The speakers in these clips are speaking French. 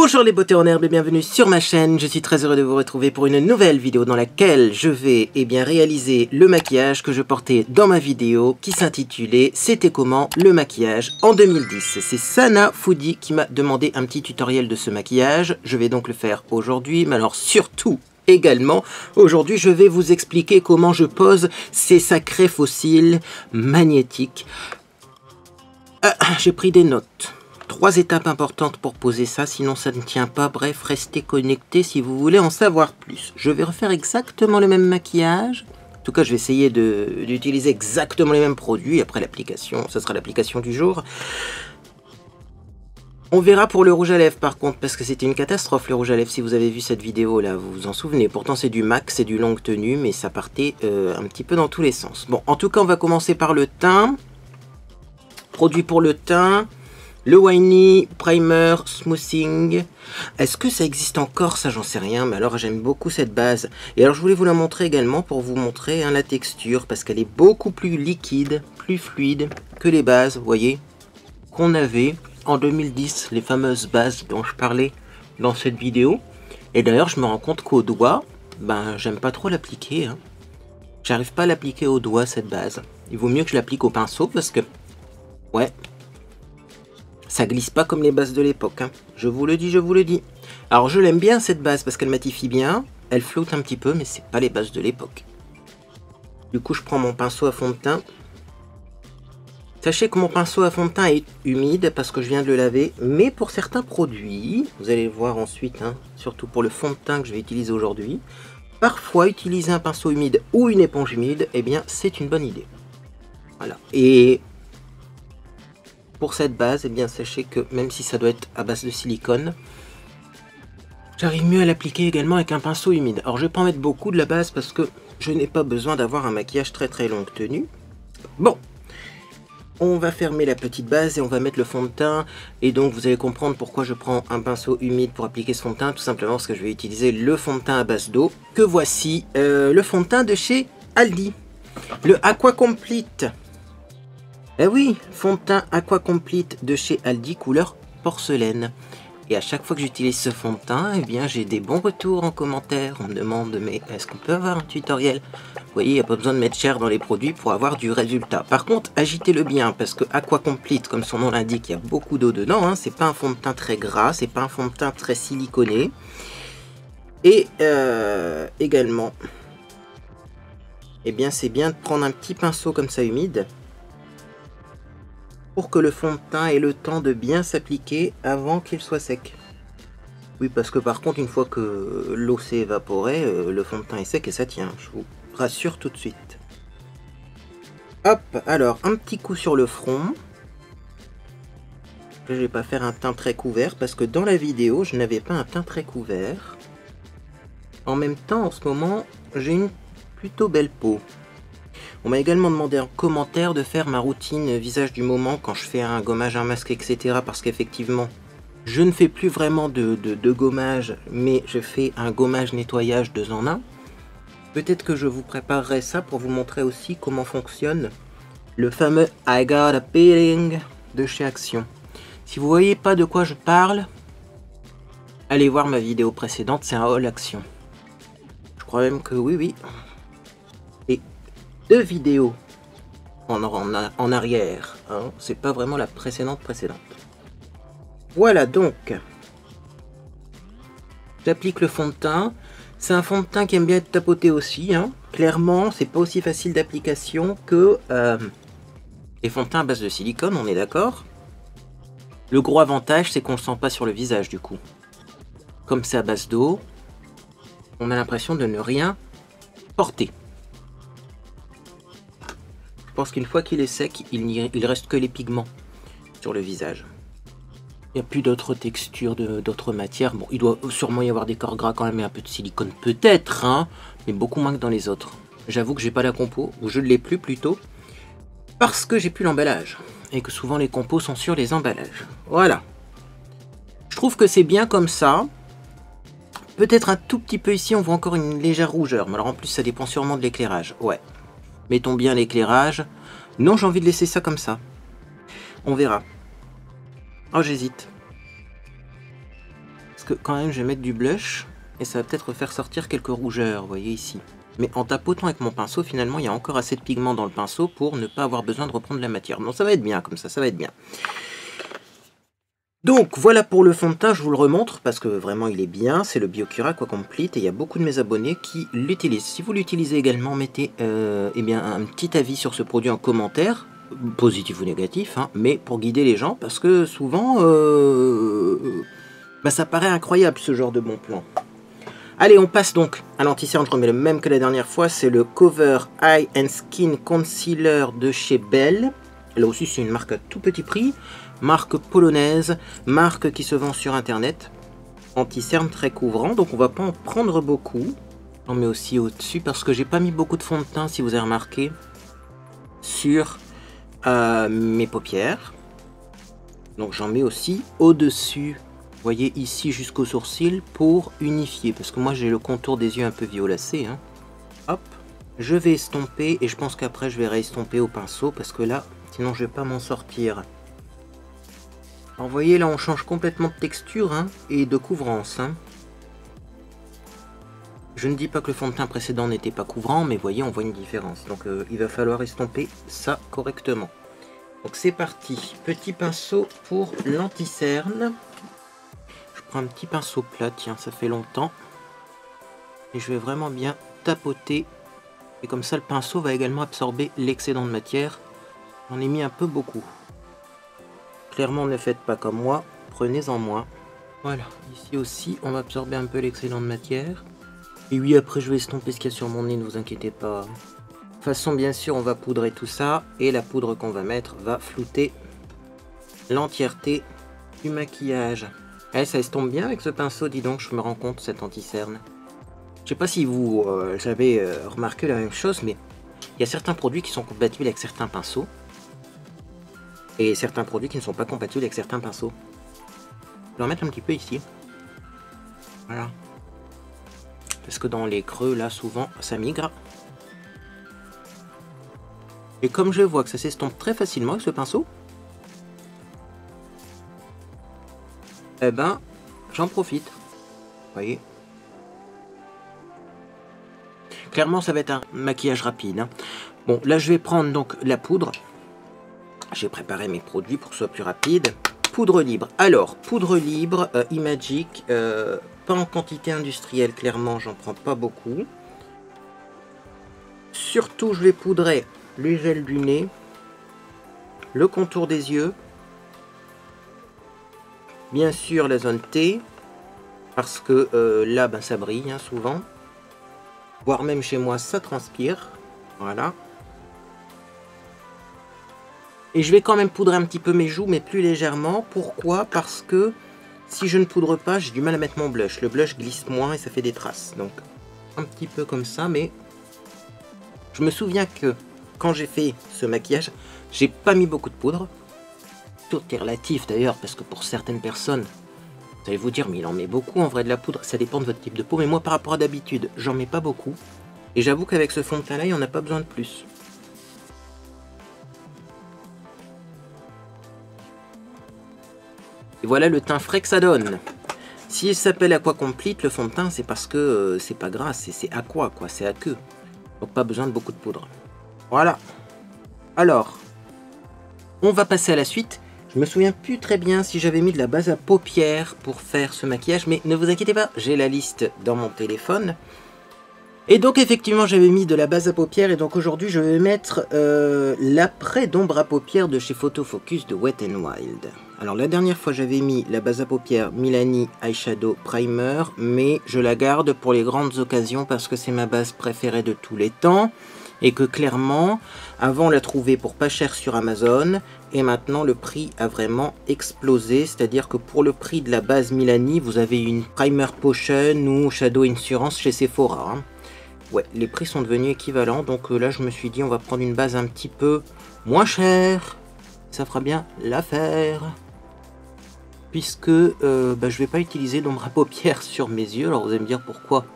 Bonjour les beautés en herbe et bienvenue sur ma chaîne. Je suis très heureux de vous retrouver pour une nouvelle vidéo dans laquelle je vais réaliser le maquillage que je portais dans ma vidéo qui s'intitulait C'était comment le maquillage en 2010. C'est Sana Foodie qui m'a demandé un petit tutoriel de ce maquillage. Je vais donc le faire aujourd'hui, mais alors surtout également, aujourd'hui je vais vous expliquer comment je pose ces sacrés fossiles magnétiques. J'ai pris des notes. 3 étapes importantes pour poser ça, sinon ça ne tient pas. Bref, restez connectés si vous voulez en savoir plus. Je vais refaire exactement le même maquillage. En tout cas, je vais essayer d'utiliser exactement les mêmes produits. Après l'application, ça sera l'application du jour. On verra pour le rouge à lèvres par contre, parce que c'était une catastrophe le rouge à lèvres. Si vous avez vu cette vidéo là, vous vous en souvenez. Pourtant c'est du MAC, c'est du longue tenue, mais ça partait un petit peu dans tous les sens. Bon, en tout cas, on va commencer par le teint. Produit pour le teint. Le Winey Primer Smoothing. Est-ce que ça existe encore? Ça, j'en sais rien. Mais alors, j'aime beaucoup cette base. Et alors, je voulais vous la montrer également pour vous montrer la texture. Parce qu'elle est beaucoup plus liquide, plus fluide que les bases, vous voyez, qu'on avait en 2010. Les fameuses bases dont je parlais dans cette vidéo. Et d'ailleurs, je me rends compte qu'au doigt, j'aime pas trop l'appliquer. Hein. J'arrive pas à l'appliquer au doigt, cette base. Il vaut mieux que je l'applique au pinceau parce que, ouais, ça glisse pas comme les bases de l'époque, hein. Je vous le dis, je vous le dis. Alors je l'aime bien cette base parce qu'elle matifie bien. Elle flotte un petit peu, mais c'est pas les bases de l'époque. Du coup, je prends mon pinceau à fond de teint. Sachez que mon pinceau à fond de teint est humide parce que je viens de le laver. Mais pour certains produits, vous allez le voir ensuite, hein, surtout pour le fond de teint que je vais utiliser aujourd'hui, parfois utiliser un pinceau humide ou une éponge humide, eh bien c'est une bonne idée. Voilà. Et pour cette base, eh bien sachez que même si ça doit être à base de silicone, j'arrive mieux à l'appliquer également avec un pinceau humide. Alors je vais pas en mettre beaucoup de la base parce que je n'ai pas besoin d'avoir un maquillage très longue tenue. Bon, on va fermer la petite base et on va mettre le fond de teint. Et donc vous allez comprendre pourquoi je prends un pinceau humide pour appliquer ce fond de teint. Tout simplement parce que je vais utiliser le fond de teint à base d'eau. Que voici, le fond de teint de chez Aldi. Le Aqua Complete. Eh oui, fond de teint Aqua Complete de chez Aldi, couleur porcelaine. Et à chaque fois que j'utilise ce fond de teint, eh bien j'ai des bons retours en commentaire. On me demande, mais est-ce qu'on peut avoir un tutoriel? Vous voyez, il n'y a pas besoin de mettre cher dans les produits pour avoir du résultat. Par contre, agitez-le bien, parce que Aqua Complete, comme son nom l'indique, il y a beaucoup d'eau dedans. Hein. C'est pas un fond de teint très gras, c'est pas un fond de teint très siliconé. Et également, eh bien c'est bien de prendre un petit pinceau comme ça humide, pour que le fond de teint ait le temps de bien s'appliquer avant qu'il soit sec. Oui, parce que par contre, une fois que l'eau s'est évaporée, le fond de teint est sec et ça tient, je vous rassure tout de suite. Hop, alors, un petit coup sur le front. Je ne vais pas faire un teint très couvert, parce que dans la vidéo, je n'avais pas un teint très couvert. En même temps, en ce moment, j'ai une plutôt belle peau. On m'a également demandé en commentaire de faire ma routine visage du moment quand je fais un gommage, un masque, etc. Parce qu'effectivement, je ne fais plus vraiment de gommage, mais je fais un gommage nettoyage 2 en 1. Peut-être que je vous préparerai ça pour vous montrer aussi comment fonctionne le fameux I Got a Peeling de chez Action. Si vous voyez pas de quoi je parle, allez voir ma vidéo précédente, c'est un haul Action. Je crois même que oui. Et 2 vidéos en arrière, hein. C'est pas vraiment la précédente. Voilà, donc j'applique le fond de teint. C'est un fond de teint qui aime bien être tapoté aussi, hein. Clairement, c'est pas aussi facile d'application que les fonds de teint à base de silicone, on est d'accord. Le gros avantage, c'est qu'on le sent pas sur le visage du coup. Comme c'est à base d'eau, on a l'impression de ne rien porter. Je pense qu'une fois qu'il est sec, il reste que les pigments sur le visage. Il n'y a plus d'autres textures, d'autres matières. Bon, il doit sûrement y avoir des corps gras quand même et un peu de silicone peut-être, hein, mais beaucoup moins que dans les autres. J'avoue que j'ai pas la compo, ou je ne l'ai plus plutôt, parce que j'ai plus l'emballage. Et que souvent les compos sont sur les emballages. Voilà. Je trouve que c'est bien comme ça. Peut-être un tout petit peu ici, on voit encore une légère rougeur. Mais alors en plus, ça dépend sûrement de l'éclairage. Ouais. Mettons bien l'éclairage. Non, j'ai envie de laisser ça comme ça. On verra. Oh, j'hésite. que quand même je vais mettre du blush et ça va peut-être faire sortir quelques rougeurs, vous voyez ici. Mais en tapotant avec mon pinceau, finalement, il y a encore assez de pigments dans le pinceau pour ne pas avoir besoin de reprendre la matière. Donc ça va être bien comme ça va être bien. Donc voilà pour le fond de teint, je vous le remontre parce que vraiment il est bien, c'est le Biocura Aqua Complete et il y a beaucoup de mes abonnés qui l'utilisent. Si vous l'utilisez également, mettez eh bien, un petit avis sur ce produit en commentaire, positif ou négatif, hein, mais pour guider les gens parce que souvent ça paraît incroyable ce genre de bon plan. Allez, on passe donc à l'anti-cerne, je remets le même que la dernière fois, c'est le Cover Eye and Skin Concealer de chez Belle. Là aussi c'est une marque à tout petit prix. Marque polonaise, marque qui se vend sur internet, anti-cerne très couvrant, donc on va pas en prendre beaucoup. J'en mets aussi au-dessus parce que j'ai pas mis beaucoup de fond de teint, si vous avez remarqué, sur mes paupières. Donc j'en mets aussi au-dessus, vous voyez ici jusqu'au sourcil pour unifier, parce que moi j'ai le contour des yeux un peu violacé. Hein. Hop, je vais estomper et je pense qu'après je vais réestomper au pinceau parce que là, sinon je vais pas m'en sortir. Alors vous voyez là on change complètement de texture hein, et de couvrance. Hein. Je ne dis pas que le fond de teint précédent n'était pas couvrant, mais vous voyez on voit une différence. Donc il va falloir estomper ça correctement. Donc c'est parti, petit pinceau pour l'anti-cerne. Je prends un petit pinceau plat, tiens ça fait longtemps. Et je vais vraiment bien tapoter. Et comme ça le pinceau va également absorber l'excédent de matière. J'en ai mis un peu beaucoup. Clairement, ne faites pas comme moi, prenez-en moins. Voilà, ici aussi, on va absorber un peu l'excédent de matière. Et oui, après, je vais estomper ce qu'il y a sur mon nez, ne vous inquiétez pas. De toute façon, bien sûr, on va poudrer tout ça. Et la poudre qu'on va mettre va flouter l'entièreté du maquillage. Eh, ça estompe bien avec ce pinceau, dis donc, je me rends compte, cet anti-cerne. Je sais pas si vous avez remarqué la même chose, mais il y a certains produits qui sont compatibles avec certains pinceaux. Et certains produits qui ne sont pas compatibles avec certains pinceaux. Je vais en mettre un petit peu ici. Voilà. Parce que dans les creux, là, souvent, ça migre. Et comme je vois que ça s'estompe très facilement avec ce pinceau, eh ben, j'en profite. Vous voyez. Clairement, ça va être un maquillage rapide. Hein. Bon, là, je vais prendre donc la poudre. J'ai préparé mes produits pour que ce soit plus rapide. Poudre libre. Alors, poudre libre, Imagic, pas en quantité industrielle, clairement, j'en prends pas beaucoup. Surtout, je vais poudrer les gels du nez, le contour des yeux, bien sûr la zone T, parce que là, ben, ça brille hein, souvent, voire même chez moi, ça transpire. Voilà. Et je vais quand même poudrer un petit peu mes joues, mais plus légèrement. Pourquoi? Parce que si je ne poudre pas, j'ai du mal à mettre mon blush. Le blush glisse moins et ça fait des traces. Donc, un petit peu comme ça, mais... Je me souviens que quand j'ai fait ce maquillage, j'ai pas mis beaucoup de poudre. Tout est relatif d'ailleurs, parce que pour certaines personnes, vous allez vous dire, mais il en met beaucoup en vrai de la poudre. Ça dépend de votre type de peau, mais moi par rapport à d'habitude, j'en mets pas beaucoup. Et j'avoue qu'avec ce fond de teint là, il n'y en a pas besoin de plus. Et voilà le teint frais que ça donne. Si il s'appelle Aqua Complete, le fond de teint, c'est parce que c'est pas gras, c'est aqua, quoi, c'est aqueux. Donc pas besoin de beaucoup de poudre. Voilà. Alors, on va passer à la suite. Je me souviens plus très bien si j'avais mis de la base à paupières pour faire ce maquillage, mais ne vous inquiétez pas, j'ai la liste dans mon téléphone. Et donc effectivement j'avais mis de la base à paupières et donc aujourd'hui je vais mettre l'après d'ombre à paupières de chez Photofocus de Wet n Wild. Alors la dernière fois j'avais mis la base à paupières Milani Eyeshadow Primer, mais je la garde pour les grandes occasions parce que c'est ma base préférée de tous les temps. Et que clairement, avant on la trouvait pour pas cher sur Amazon, et maintenant le prix a vraiment explosé, c'est-à-dire que pour le prix de la base Milani, vous avez une Primer Potion ou Shadow Insurance chez Sephora. Hein. Ouais, les prix sont devenus équivalents, donc là je me suis dit on va prendre une base un petit peu moins chère, ça fera bien l'affaire. Puisque je vais pas utiliser d'ombre à paupières sur mes yeux, alors vous allez me dire pourquoi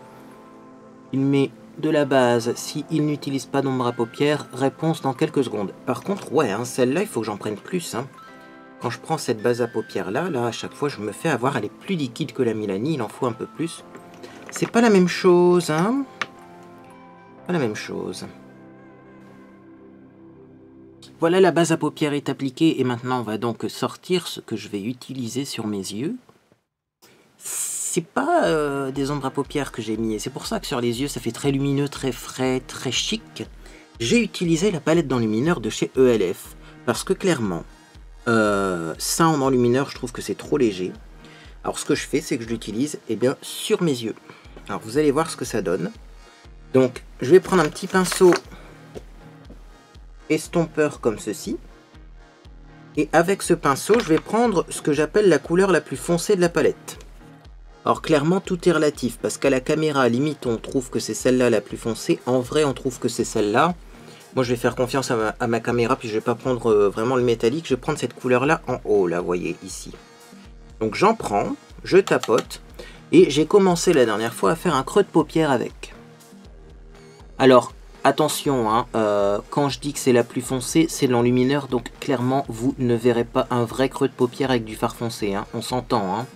il met de la base si il n'utilise pas d'ombre à paupières. Réponse dans quelques secondes. Par contre, ouais, hein, celle-là, il faut que j'en prenne plus. Hein. quand je prends cette base à paupières là, à chaque fois je me fais avoir, elle est plus liquide que la Milani, il en faut un peu plus. C'est pas la même chose, hein. Pas la même chose. Voilà, la base à paupières est appliquée et maintenant on va donc sortir ce que je vais utiliser sur mes yeux. C'est pas des ombres à paupières que j'ai mis, et c'est pour ça que sur les yeux ça fait très lumineux, très frais, très chic. J'ai utilisé la palette d'enlumineur de chez ELF, parce que clairement, ça en enlumineur je trouve que c'est trop léger. Alors ce que je fais, c'est que je l'utilise sur mes yeux. Alors vous allez voir ce que ça donne. Donc je vais prendre un petit pinceau estompeur comme ceci. Et avec ce pinceau, je vais prendre ce que j'appelle la couleur la plus foncée de la palette. Alors clairement, tout est relatif, parce qu'à la caméra, à la limite, on trouve que c'est celle-là la plus foncée. En vrai, on trouve que c'est celle-là. Moi, je vais faire confiance à ma caméra, puis je vais pas prendre vraiment le métallique. Je vais prendre cette couleur-là en haut, là, vous voyez, ici. Donc j'en prends, je tapote, et j'ai commencé la dernière fois à faire un creux de paupière avec. Alors, attention, hein, quand je dis que c'est la plus foncée, c'est de l'enlumineur, donc clairement, vous ne verrez pas un vrai creux de paupière avec du fard foncé, hein, on s'entend, hein.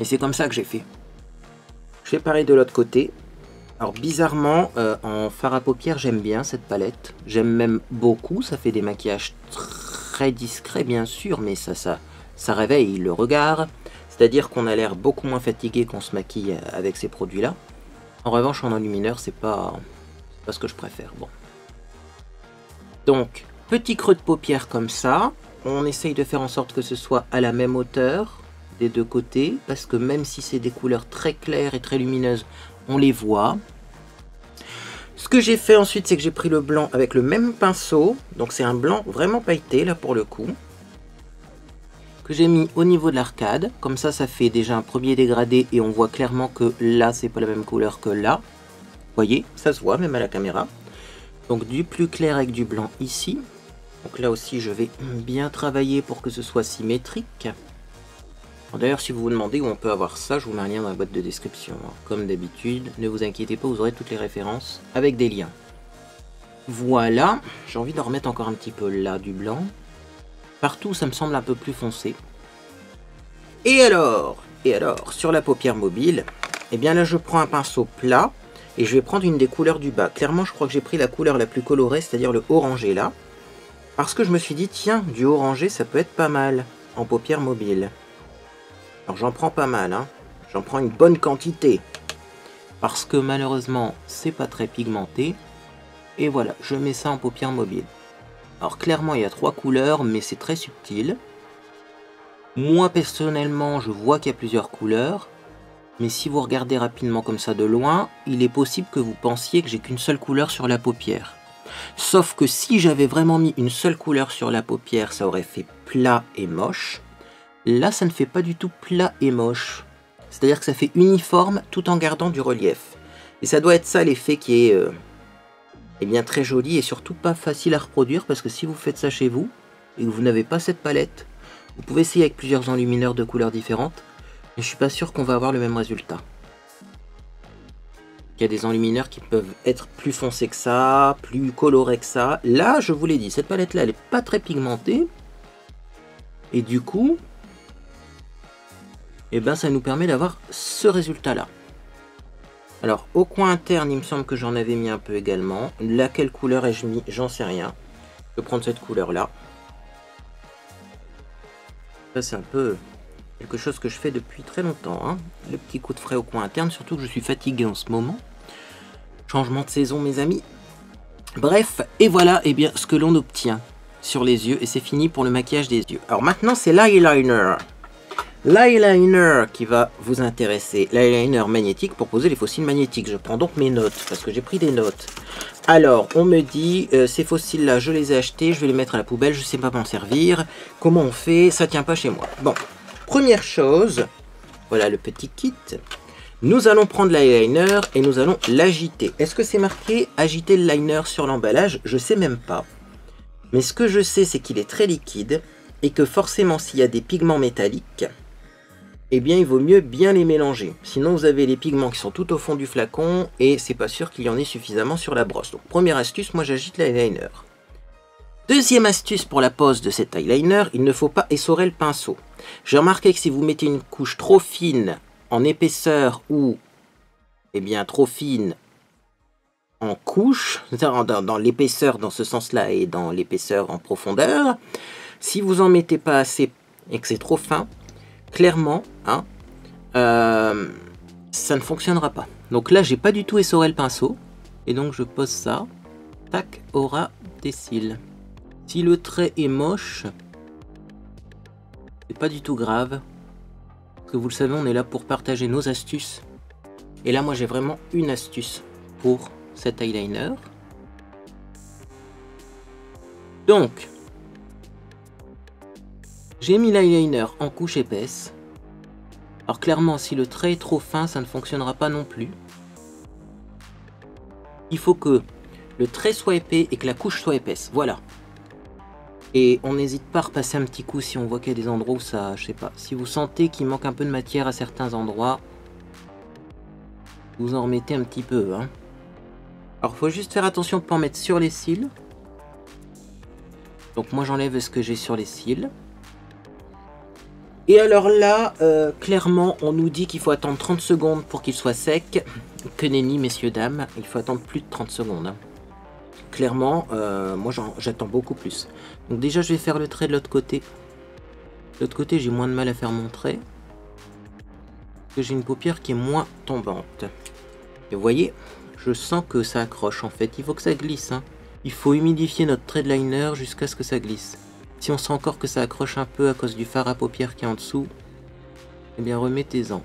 Et c'est comme ça que j'ai fait. Je fais pareil de l'autre côté. Alors bizarrement, en fard à paupières, j'aime bien cette palette. J'aime même beaucoup, ça fait des maquillages très discrets bien sûr, mais ça réveille le regard. C'est-à-dire qu'on a l'air beaucoup moins fatigué qu'on se maquille avec ces produits-là. En revanche, en enlumineur, c'est pas ce que je préfère. Bon. Donc, petit creux de paupière comme ça. On essaye de faire en sorte que ce soit à la même hauteur des deux côtés, parce que même si c'est des couleurs très claires et très lumineuses, on les voit. Ce que j'ai fait ensuite, c'est que j'ai pris le blanc avec le même pinceau. Donc c'est un blanc vraiment pailleté, là, pour le coup. Que j'ai mis au niveau de l'arcade. Comme ça, ça fait déjà un premier dégradé et on voit clairement que là, c'est pas la même couleur que là. Vous voyez, ça se voit même à la caméra. Donc du plus clair avec du blanc ici. Donc là aussi, je vais bien travailler pour que ce soit symétrique. D'ailleurs, si vous vous demandez où on peut avoir ça, je vous mets un lien dans la boîte de description. Comme d'habitude, ne vous inquiétez pas, vous aurez toutes les références avec des liens. Voilà, j'ai envie d'en remettre encore un petit peu là du blanc. Partout, ça me semble un peu plus foncé. Et alors, sur la paupière mobile, eh bien là, je prends un pinceau plat et je vais prendre une des couleurs du bas. Clairement, je crois que j'ai pris la couleur la plus colorée, c'est-à-dire le orangé là. Parce que je me suis dit, tiens, du orangé, ça peut être pas mal en paupière mobile. Alors j'en prends pas mal, hein. J'en prends une bonne quantité. Parce que malheureusement, c'est pas très pigmenté. Et voilà, je mets ça en paupière mobile. Alors clairement, il y a 3 couleurs, mais c'est très subtil. Moi, personnellement, je vois qu'il y a plusieurs couleurs. Mais si vous regardez rapidement comme ça de loin, il est possible que vous pensiez que j'ai qu'une seule couleur sur la paupière. Sauf que si j'avais vraiment mis une seule couleur sur la paupière, ça aurait fait plat et moche. Là, ça ne fait pas du tout plat et moche. C'est-à-dire que ça fait uniforme tout en gardant du relief. Et ça doit être ça l'effet qui est bien très joli et surtout pas facile à reproduire, parce que si vous faites ça chez vous et que vous n'avez pas cette palette, vous pouvez essayer avec plusieurs enlumineurs de couleurs différentes, mais je suis pas sûr qu'on va avoir le même résultat. Il y a des enlumineurs qui peuvent être plus foncés que ça, plus colorés que ça. Là, je vous l'ai dit, cette palette-là, elle est pas très pigmentée. Et du coup, eh ben, ça nous permet d'avoir ce résultat-là. Alors, au coin interne, il me semble que j'en avais mis un peu également. Laquelle couleur ai-je mis? J'en sais rien. Je vais prendre cette couleur-là. Ça, c'est un peu quelque chose que je fais depuis très longtemps, hein. Le petit coup de frais au coin interne, surtout que je suis fatigué en ce moment. Changement de saison, mes amis. Bref, et voilà eh bien, ce que l'on obtient sur les yeux. Et c'est fini pour le maquillage des yeux. Alors maintenant, c'est l'eyeliner. L'eyeliner qui va vous intéresser, l'eyeliner magnétique pour poser les fossiles magnétiques. Je prends donc mes notes, parce que j'ai pris des notes. Alors, on me dit, ces fossiles-là, je les ai achetés, je vais les mettre à la poubelle, je ne sais pas m'en servir. Comment on fait? Ça tient pas chez moi. Bon, première chose, voilà le petit kit. Nous allons prendre l'eyeliner et nous allons l'agiter. Est-ce que c'est marqué agiter le liner sur l'emballage? Je sais même pas. Mais ce que je sais, c'est qu'il est très liquide et que forcément, s'il y a des pigments métalliques, eh bien il vaut mieux bien les mélanger. Sinon vous avez les pigments qui sont tout au fond du flacon et c'est pas sûr qu'il y en ait suffisamment sur la brosse. Donc première astuce, moi j'agite l'eyeliner. Deuxième astuce pour la pose de cet eyeliner, il ne faut pas essorer le pinceau. J'ai remarqué que si vous mettez une couche trop fine en épaisseur ou bien trop fine en couche, dans l'épaisseur dans ce sens-là et dans l'épaisseur en profondeur, si vous en mettez pas assez et que c'est trop fin, clairement, ça ne fonctionnera pas. Donc là, j'ai pas du tout essoré le pinceau et donc je pose ça, tac, aura des cils. Si le trait est moche, c'est pas du tout grave. Parce que vous le savez, on est là pour partager nos astuces. Et là, moi, j'ai vraiment une astuce pour cet eyeliner. Donc, j'ai mis l'eyeliner en couche épaisse. Alors clairement, si le trait est trop fin, ça ne fonctionnera pas non plus. Il faut que le trait soit épais et que la couche soit épaisse. Voilà. Et on n'hésite pas à repasser un petit coup si on voit qu'il y a des endroits où ça, je sais pas, si vous sentez qu'il manque un peu de matière à certains endroits, vous en remettez un petit peu. Alors, faut juste faire attention de ne pas en mettre sur les cils. Donc moi, j'enlève ce que j'ai sur les cils. Et alors là, clairement, on nous dit qu'il faut attendre 30 secondes pour qu'il soit sec. Que nenni, messieurs, dames, il faut attendre plus de 30 secondes. Clairement, moi j'attends beaucoup plus. Donc déjà je vais faire le trait de l'autre côté. De l'autre côté j'ai moins de mal à faire mon trait. Parce que j'ai une paupière qui est moins tombante. Et vous voyez, je sens que ça accroche en fait. Il faut que ça glisse. Il faut humidifier notre trait de liner jusqu'à ce que ça glisse. Si on sent encore que ça accroche un peu à cause du fard à paupières qui est en dessous, eh bien remettez-en.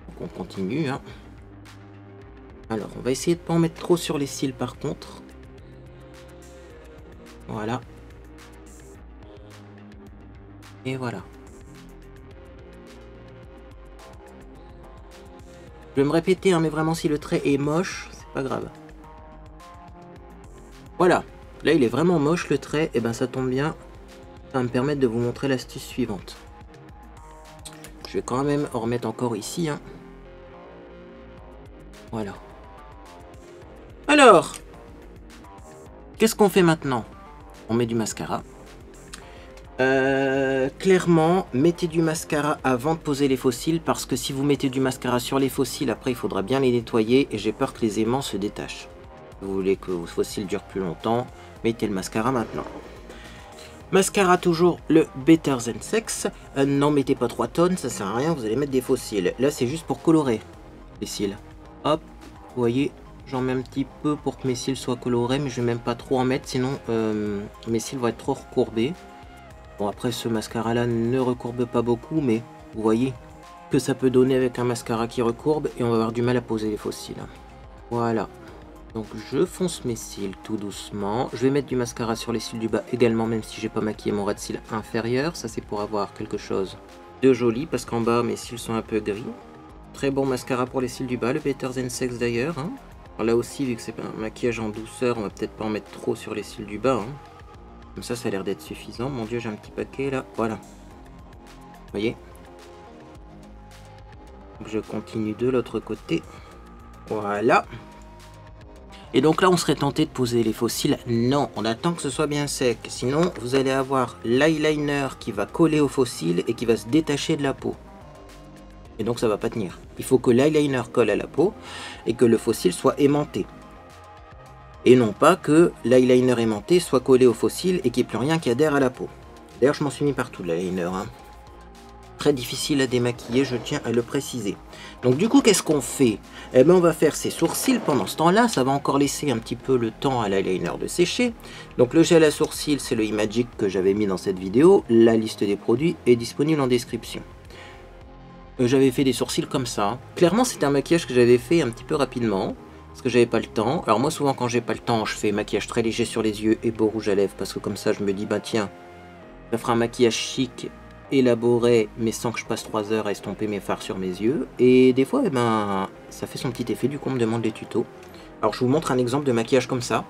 Donc on continue. Alors, on va essayer de ne pas en mettre trop sur les cils par contre. Voilà. Et voilà. Je vais me répéter, mais vraiment si le trait est moche, c'est pas grave. Voilà. Là, il est vraiment moche le trait, et ben ça tombe bien. Ça va me permettre de vous montrer l'astuce suivante. Je vais quand même en remettre encore ici. Voilà. Alors, qu'est-ce qu'on fait maintenant? On met du mascara. Clairement, mettez du mascara avant de poser les faux cils, parce que si vous mettez du mascara sur les faux cils, après il faudra bien les nettoyer et j'ai peur que les aimants se détachent. Si vous voulez que vos faux cils durent plus longtemps, mettez le mascara maintenant. Mascara toujours le Better Than Sex. N'en mettez pas 3 tonnes, ça sert à rien, vous allez mettre des faux cils. Là c'est juste pour colorer les cils. Hop, vous voyez. J'en mets un petit peu pour que mes cils soient colorés, mais je vais même pas trop en mettre, sinon mes cils vont être trop recourbés. Bon, après ce mascara là ne recourbe pas beaucoup, mais vous voyez que ça peut donner avec un mascara qui recourbe et on va avoir du mal à poser les faux cils. Voilà, donc je fonce mes cils tout doucement. Je vais mettre du mascara sur les cils du bas également, même si j'ai pas maquillé mon ras de cils inférieur. Ça c'est pour avoir quelque chose de joli, parce qu'en bas mes cils sont un peu gris. Très bon mascara pour les cils du bas, le Better Than Sex d'ailleurs. Là aussi, vu que c'est un maquillage en douceur, on va peut-être pas en mettre trop sur les cils du bas. Comme ça, ça a l'air d'être suffisant. Mon dieu, j'ai un petit paquet là. Voilà. Vous voyez? Je continue de l'autre côté. Voilà. Et donc là, on serait tenté de poser les faux cils. Non, on attend que ce soit bien sec. Sinon, vous allez avoir l'eyeliner qui va coller aux faux cils et qui va se détacher de la peau. Et donc ça va pas tenir. Il faut que l'eyeliner colle à la peau et que le faux cil soit aimanté. Et non pas que l'eyeliner aimanté soit collé au faux cil et qu'il n'y ait plus rien qui adhère à la peau. D'ailleurs je m'en suis mis partout de l'eyeliner. Très difficile à démaquiller, je tiens à le préciser. Donc du coup qu'est-ce qu'on fait? Eh bien on va faire ses sourcils pendant ce temps-là. Ça va encore laisser un petit peu le temps à l'eyeliner de sécher. Donc le gel à sourcils c'est le Imagic que j'avais mis dans cette vidéo. La liste des produits est disponible en description. J'avais fait des sourcils comme ça. Clairement, c'était un maquillage que j'avais fait un petit peu rapidement, parce que j'avais pas le temps. Alors moi, souvent, quand j'ai pas le temps, je fais maquillage très léger sur les yeux et beau rouge à lèvres, parce que comme ça, je me dis, bah tiens, ça fera un maquillage chic, élaboré, mais sans que je passe 3 heures à estomper mes fards sur mes yeux. Et des fois, eh ben, ça fait son petit effet, du coup, on me demande les tutos. Alors, je vous montre un exemple de maquillage comme ça.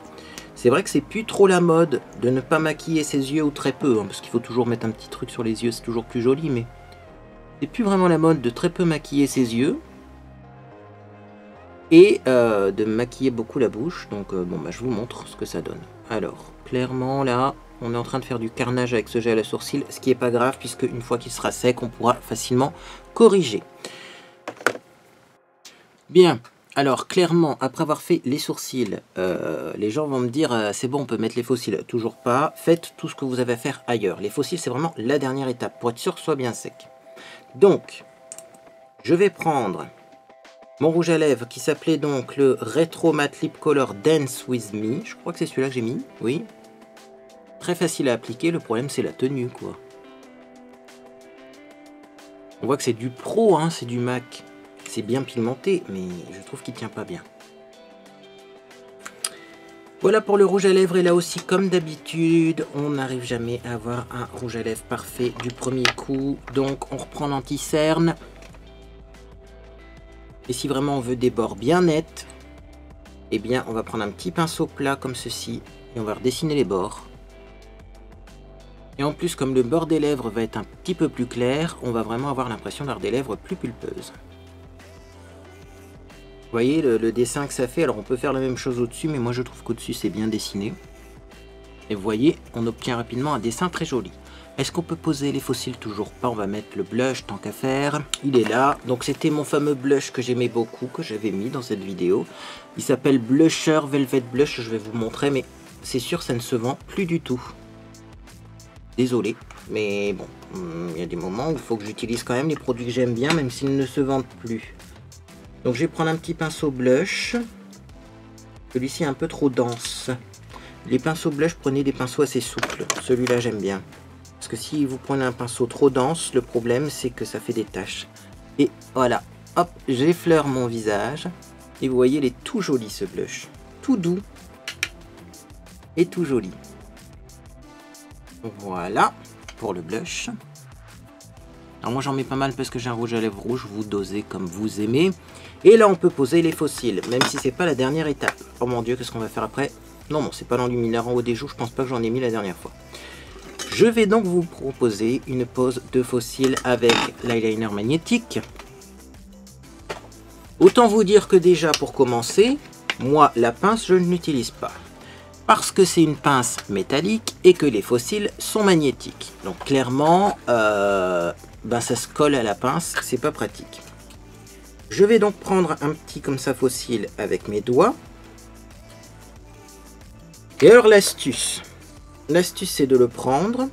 C'est vrai que c'est plus trop la mode de ne pas maquiller ses yeux, ou très peu, parce qu'il faut toujours mettre un petit truc sur les yeux, c'est toujours plus joli, mais... c'est plus vraiment la mode de très peu maquiller ses yeux. et de me maquiller beaucoup la bouche. Donc bon, bah, je vous montre ce que ça donne. Alors, clairement là, on est en train de faire du carnage avec ce gel à sourcils, ce qui n'est pas grave puisque une fois qu'il sera sec, on pourra facilement corriger. Bien, alors clairement, après avoir fait les sourcils, les gens vont me dire c'est bon, on peut mettre les fossiles. Toujours pas, faites tout ce que vous avez à faire ailleurs. Les fossiles, c'est vraiment la dernière étape pour être sûr que ce soit bien sec. Donc, je vais prendre mon rouge à lèvres qui s'appelait donc le Retro Matte Lip Color Dance With Me. Je crois que c'est celui-là que j'ai mis, oui. Très facile à appliquer, le problème c'est la tenue quoi. On voit que c'est du pro, hein, c'est du MAC. C'est bien pigmenté, mais je trouve qu'il tient pas bien. Voilà pour le rouge à lèvres, et là aussi comme d'habitude, on n'arrive jamais à avoir un rouge à lèvres parfait du premier coup. Donc on reprend l'anti-cerne. Et si vraiment on veut des bords bien nets, eh bien on va prendre un petit pinceau plat comme ceci, et on va redessiner les bords. Et en plus, comme le bord des lèvres va être un petit peu plus clair, on va vraiment avoir l'impression d'avoir des lèvres plus pulpeuses. Vous voyez le dessin que ça fait. Alors on peut faire la même chose au-dessus, mais moi je trouve qu'au-dessus c'est bien dessiné. Et vous voyez, on obtient rapidement un dessin très joli. Est-ce qu'on peut poser les fossiles? Toujours pas. On va mettre le blush tant qu'à faire. Il est là. Donc c'était mon fameux blush que j'aimais beaucoup, que j'avais mis dans cette vidéo. Il s'appelle Blusher Velvet Blush. Je vais vous montrer, mais c'est sûr ça ne se vend plus du tout. Désolé, mais bon, il y a des moments où il faut que j'utilise quand même les produits que j'aime bien, même s'ils ne se vendent plus. Donc je vais prendre un petit pinceau blush. Celui-ci est un peu trop dense. Les pinceaux blush, prenez des pinceaux assez souples. Celui-là j'aime bien. Parce que si vous prenez un pinceau trop dense, le problème c'est que ça fait des taches. Et voilà, hop, j'effleure mon visage. Et vous voyez, il est tout joli ce blush. Tout doux. Et tout joli. Voilà pour le blush. Alors moi j'en mets pas mal parce que j'ai un rouge à lèvres rouge, vous dosez comme vous aimez. Et là on peut poser les fossiles, même si c'est pas la dernière étape. Oh mon dieu, qu'est-ce qu'on va faire après? Non, bon, c'est pas l'enlumineur en haut des joues, je pense pas que j'en ai mis la dernière fois. Je vais donc vous proposer une pose de fossiles avec l'eyeliner magnétique. Autant vous dire que déjà pour commencer, moi la pince je ne l'utilise pas. Parce que c'est une pince métallique et que les fossiles sont magnétiques. Donc clairement, ça se colle à la pince, c'est pas pratique. Je vais donc prendre un petit comme ça fossile avec mes doigts. Et alors l'astuce c'est de le prendre.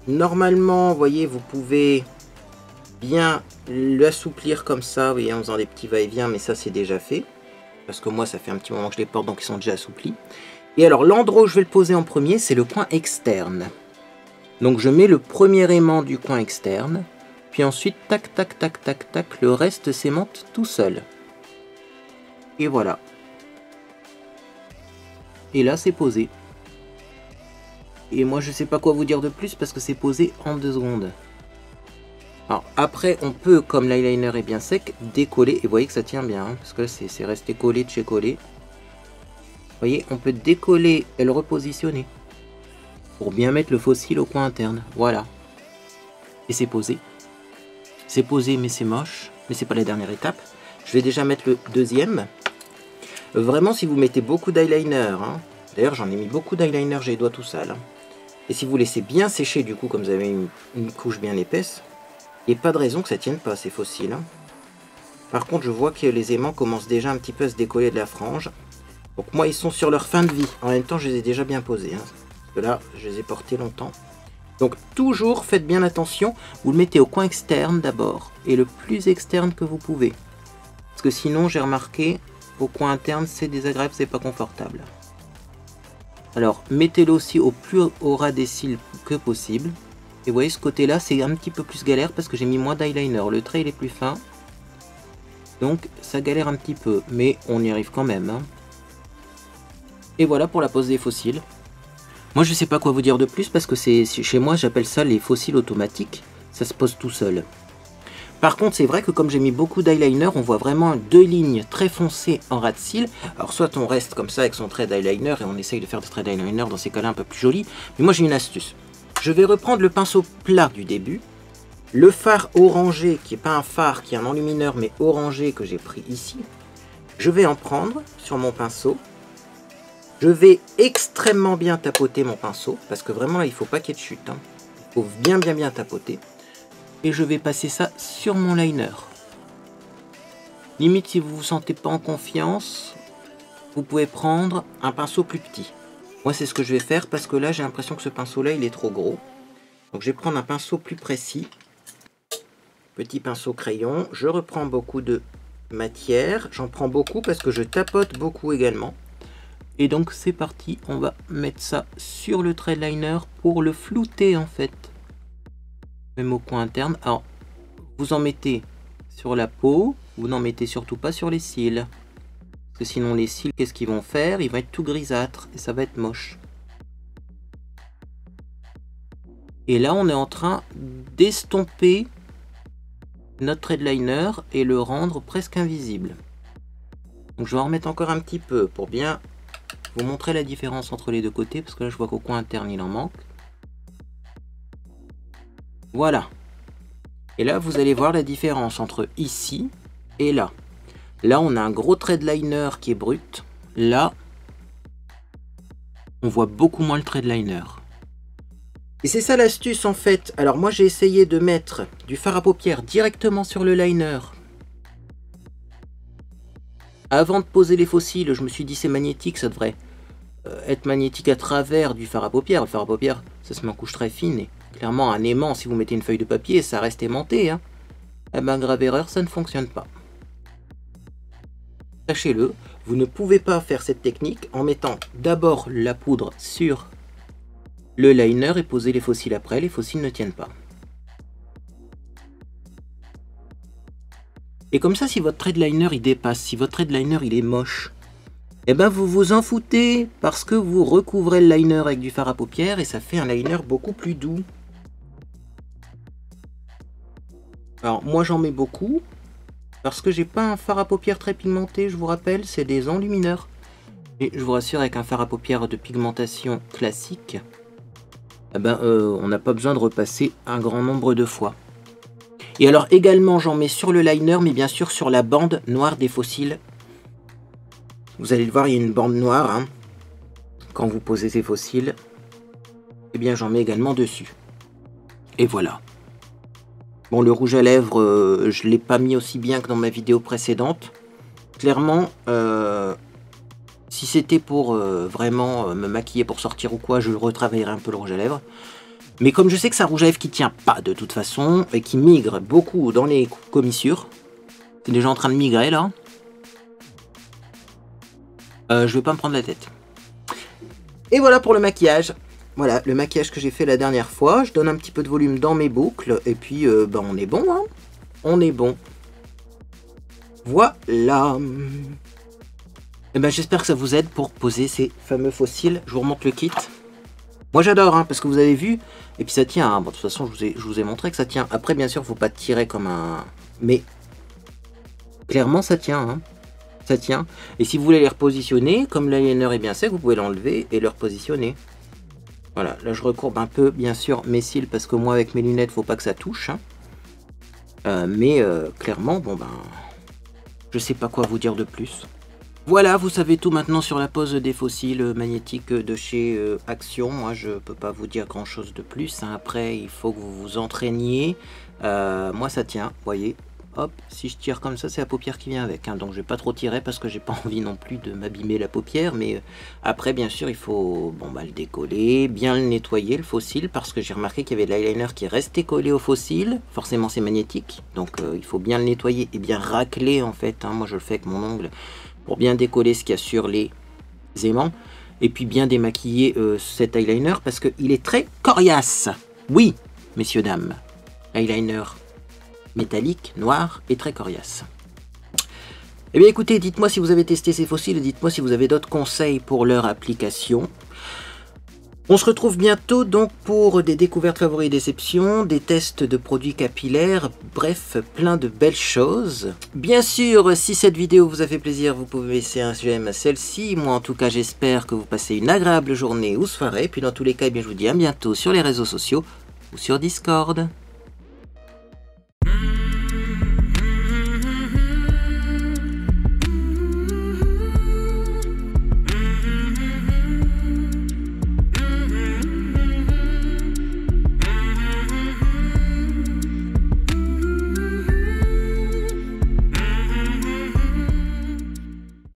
Normalement, vous voyez, vous pouvez bien l'assouplir comme ça, vous voyez, en faisant des petits va-et-vient, mais ça c'est déjà fait. Parce que moi ça fait un petit moment que je les porte, donc ils sont déjà assouplis. Et alors l'endroit où je vais le poser en premier, c'est le coin externe. Donc je mets le premier aimant du coin externe, puis ensuite tac tac tac tac tac, le reste s'aimante tout seul. Et voilà. Et là c'est posé. Et moi je sais pas quoi vous dire de plus parce que c'est posé en 2 secondes. Alors après on peut, comme l'eyeliner est bien sec, décoller, et vous voyez que ça tient bien, hein, parce que c'est resté collé de chez collé. Vous voyez, on peut décoller et le repositionner pour bien mettre le fossile au coin interne. Voilà. Et c'est posé. C'est posé, mais c'est moche. Mais c'est pas la dernière étape. Je vais déjà mettre le deuxième. Vraiment, si vous mettez beaucoup d'eyeliner, hein, d'ailleurs j'en ai mis beaucoup d'eyeliner, j'ai les doigts tout sales. Hein, et si vous laissez bien sécher, du coup, comme vous avez une couche bien épaisse, il n'y a pas de raison que ça tienne pas, ces fossiles. Hein. Par contre, je vois que les aimants commencent déjà un petit peu à se décoller de la frange. Donc moi, ils sont sur leur fin de vie. En même temps, je les ai déjà bien posés. Hein, parce que là, je les ai portés longtemps. Donc toujours, faites bien attention. Vous le mettez au coin externe d'abord. Et le plus externe que vous pouvez. Parce que sinon, j'ai remarqué, au coin interne, c'est désagréable, c'est pas confortable. Alors, mettez-le aussi au plus au ras des cils que possible. Et vous voyez, ce côté-là, c'est un petit peu plus galère parce que j'ai mis moins d'eyeliner. Le trait, il est plus fin. Donc, ça galère un petit peu. Mais on y arrive quand même. Hein. Et voilà pour la pose des fossiles. Moi je sais pas quoi vous dire de plus parce que chez moi j'appelle ça les fossiles automatiques. Ça se pose tout seul. Par contre c'est vrai que comme j'ai mis beaucoup d'eyeliner, on voit vraiment 2 lignes très foncées en ras de cils. Alors soit on reste comme ça avec son trait d'eyeliner et on essaye de faire des traits d'eyeliner dans ces cas-là un peu plus jolis. Mais moi j'ai une astuce. Je vais reprendre le pinceau plat du début. Le fard orangé qui n'est pas un fard, qui est un enlumineur mais orangé que j'ai pris ici. Je vais en prendre sur mon pinceau. Je vais extrêmement bien tapoter mon pinceau, parce que vraiment là, il ne faut pas qu'il y ait de chute. Hein. Il faut bien tapoter. Et je vais passer ça sur mon liner. Limite, si vous ne vous sentez pas en confiance, vous pouvez prendre un pinceau plus petit. Moi, c'est ce que je vais faire, parce que là, j'ai l'impression que ce pinceau-là, il est trop gros. Donc, je vais prendre un pinceau plus précis. Petit pinceau crayon. Je reprends beaucoup de matière. J'en prends beaucoup parce que je tapote beaucoup également. Et donc c'est parti, on va mettre ça sur le trait de liner pour le flouter en fait. Même au coin interne. Alors, vous en mettez sur la peau, vous n'en mettez surtout pas sur les cils. Parce que sinon les cils, qu'est-ce qu'ils vont faire? Ils vont être tout grisâtres et ça va être moche. Et là, on est en train d'estomper notre trait de liner et le rendre presque invisible. Donc je vais en remettre encore un petit peu pour bien vous montrer la différence entre les deux côtés, parce que là je vois qu'au coin interne il en manque. Voilà. Et là vous allez voir la différence entre ici et là. Là on a un gros trait de liner qui est brut. Là on voit beaucoup moins le trait de liner. Et c'est ça l'astuce en fait. Alors moi j'ai essayé de mettre du fard à paupières directement sur le liner. Avant de poser les faux cils, je me suis dit c'est magnétique, ça devrait être magnétique à travers du fard à paupières. Le fard à paupières, ça se met en couche très fine. Et clairement, un aimant, si vous mettez une feuille de papier, ça reste aimanté. Hein. Eh ben, grave erreur, ça ne fonctionne pas. Sachez-le, vous ne pouvez pas faire cette technique en mettant d'abord la poudre sur le liner et poser les faux cils après. Les faux cils ne tiennent pas. Et comme ça, si votre trait de liner il dépasse, si votre trait de liner il est moche, eh ben vous vous en foutez parce que vous recouvrez le liner avec du fard à paupières et ça fait un liner beaucoup plus doux. Alors moi j'en mets beaucoup parce que j'ai pas un fard à paupières très pigmenté, je vous rappelle, c'est des enlumineurs. Et je vous rassure, avec un fard à paupières de pigmentation classique, eh ben, on n'a pas besoin de repasser un grand nombre de fois. Et alors également j'en mets sur le liner, mais bien sûr sur la bande noire des faux cils. Vous allez le voir, il y a une bande noire. Hein. Quand vous posez ces faux cils, eh bien j'en mets également dessus. Et voilà. Bon, le rouge à lèvres, je ne l'ai pas mis aussi bien que dans ma vidéo précédente. Clairement, si c'était pour vraiment me maquiller pour sortir ou quoi, je retravaillerais un peu le rouge à lèvres. Mais comme je sais que c'est un rouge à lèvres qui tient pas de toute façon, et qui migre beaucoup dans les commissures, c'est déjà en train de migrer là, je vais pas me prendre la tête. Et voilà pour le maquillage. Voilà, le maquillage que j'ai fait la dernière fois. Je donne un petit peu de volume dans mes boucles, et puis ben, on est bon, hein. On est bon. Voilà. Et ben, j'espère que ça vous aide pour poser ces fameux faux cils. Je vous remonte le kit. Moi j'adore, hein, parce que vous avez vu, et puis ça tient, hein. Bon, de toute façon je vous ai montré que ça tient. Après bien sûr il ne faut pas tirer comme un... Mais clairement ça tient, hein. Ça tient. Et si vous voulez les repositionner, comme l'eyeliner est bien sec, vous pouvez l'enlever et le repositionner. Voilà, là je recourbe un peu bien sûr mes cils, parce que moi avec mes lunettes faut pas que ça touche. Hein. Clairement, bon ben, je sais pas quoi vous dire de plus. Voilà, vous savez tout maintenant sur la pose des faux cils magnétiques de chez Action. Moi, je peux pas vous dire grand chose de plus. Hein. Après, il faut que vous vous entraîniez. Moi, ça tient, vous voyez. Hop, si je tire comme ça, c'est la paupière qui vient avec. Hein. Donc, je vais pas trop tirer parce que j'ai pas envie non plus de m'abîmer la paupière. Mais après, bien sûr, il faut le décoller, bien le nettoyer, le faux cil. Parce que j'ai remarqué qu'il y avait de l'eyeliner qui est resté collé au faux cil. Forcément, c'est magnétique. Donc, il faut bien le nettoyer et bien racler en fait. Hein. Moi, je le fais avec mon ongle, pour bien décoller ce qu'il y a sur les aimants, et puis bien démaquiller cet eyeliner, parce qu'il est très coriace. Oui, messieurs, dames, eyeliner métallique, noir, et très coriace. Eh bien écoutez, dites-moi si vous avez testé ces faux cils, et dites-moi si vous avez d'autres conseils pour leur application. On se retrouve bientôt donc pour des découvertes, favoris et déceptions, des tests de produits capillaires, bref, plein de belles choses. Bien sûr, si cette vidéo vous a fait plaisir, vous pouvez laisser un j'aime à celle-ci. Moi en tout cas, j'espère que vous passez une agréable journée ou soirée. Puis dans tous les cas, eh bien, je vous dis à bientôt sur les réseaux sociaux ou sur Discord.